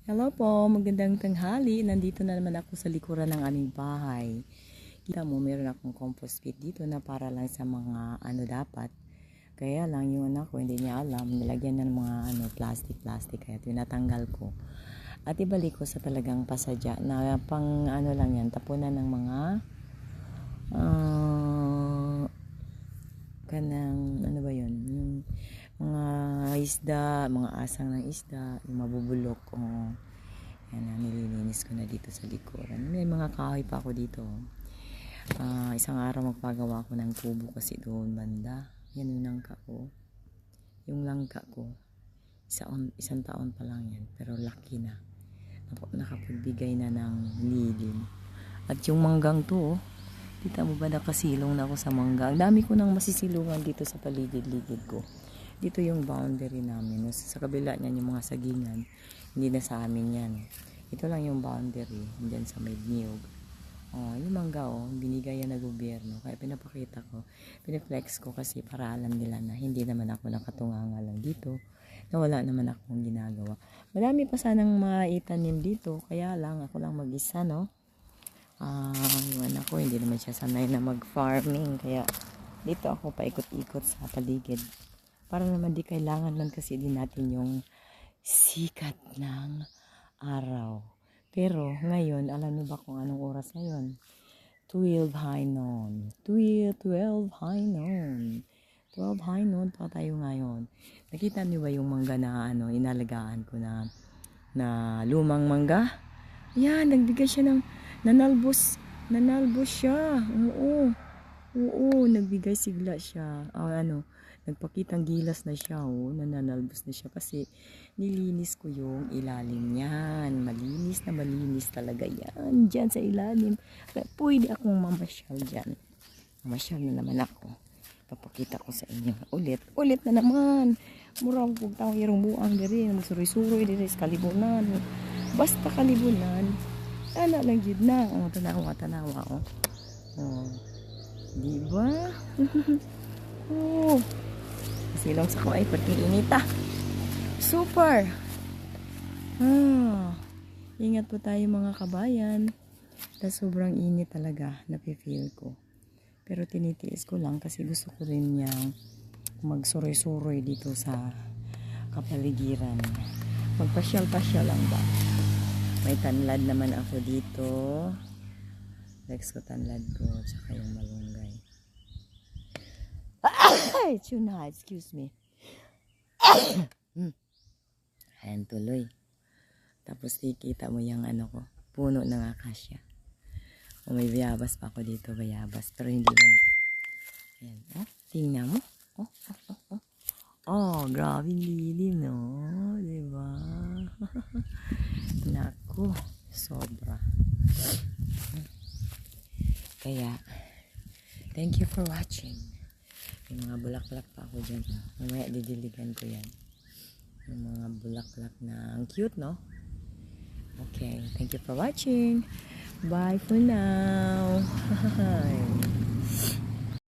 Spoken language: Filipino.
Hello po, magandang tanghali. Nandito na naman ako sa likuran ng aming bahay. Kita mo, meron akong compost pit dito na para lang sa mga dapat. Kaya lang yung anak ko hindi niya alam, nilagyan ng mga plastic kaya tinatanggal ko. At ibalik ko sa talagang pasadya na pang lang yan, tapunan ng mga kanang ba yun, yung mga isda, mga asang ng isda, yung mabubulok. Yan na, nililinis ko na dito sa likuran. May mga kahoy pa ako dito. Isang araw magpagawa ko ng kubo kasi doon banda. Yan yung langka ko. Yung langka ko, isang taon pa lang yan, pero laki na. Nakapagbigay na ng lilim. At yung manggang to, kita mo ba nakasilong na ako sa mangga? Ang dami ko nang masisilungan dito sa paligid-ligid ko. Dito yung boundary namin. Sa kabila niyan yung mga sagingan. Hindi na sa amin yan. Ito lang yung boundary. Diyan sa may niyog. Yung mangga binigay yan na gobyerno. Kaya pinapakita ko. Piniflex ko kasi para alam nila na hindi naman ako nakatunganga lang dito. Na wala naman akong ginagawa. Marami pa sanang maitanim dito. Kaya lang ako lang mag-isa, no? Yung anak ko hindi naman siya sanay na mag-farming, kaya dito ako paikot-ikot sa paligid para naman di kailangan lang kasi din natin yung sikat ng araw. Pero ngayon, alam niyo ba kung anong oras ngayon? 12 high noon. 12 high noon. 12 high noon pa tayo ngayon. Nakita niyo ba yung mangga na inalagaan ko na lumang mangga? Yan, nagbigay siya ng nanalbos siya. Oo, nagbigay sigla siya. Nagpakitang gilas na siya, nananalbos na siya kasi nilinis ko yung ilalim niyan. Malinis talaga yan. Diyan sa ilalim. Kaya pwede akong mamasyal diyan. Mamasyal na naman ako. Papakita ko sa inyo. Ulit na naman. Murang pugtang irong buang diri. Magsuroy-suroy diri sa kalibunan. Basta kalibunan. Ana lang gid na. Tanawa. Diba? Silong sa ko ay pati inita. Super. Ingat po tayo mga kabayan. Dahil sobrang init talaga. Nafe-feel ko. Pero tinitiis ko lang kasi gusto ko rin niyang magsuroy-suroy dito sa kapaligiran. Magpasyal-pasyal lang ba? May tanlad naman ako dito. Next ko tanlad ko. Tsaka yung malunggay. Tuna, excuse me. Ayan tuloy. Tapos kikita mo yung ko. Puno ng akasya. May bayabas pa ako dito. Bayabas. Pero hindi man. Ayan. Tingnan mo. Grabe lilim, no? Diba? Naku, sobra. Kaya, thank you for watching. May mga bulaklak pa ako dyan. Mamaya didiligan ko yan. Yung mga bulaklak na ang cute, no? Okay, thank you for watching. Bye for now.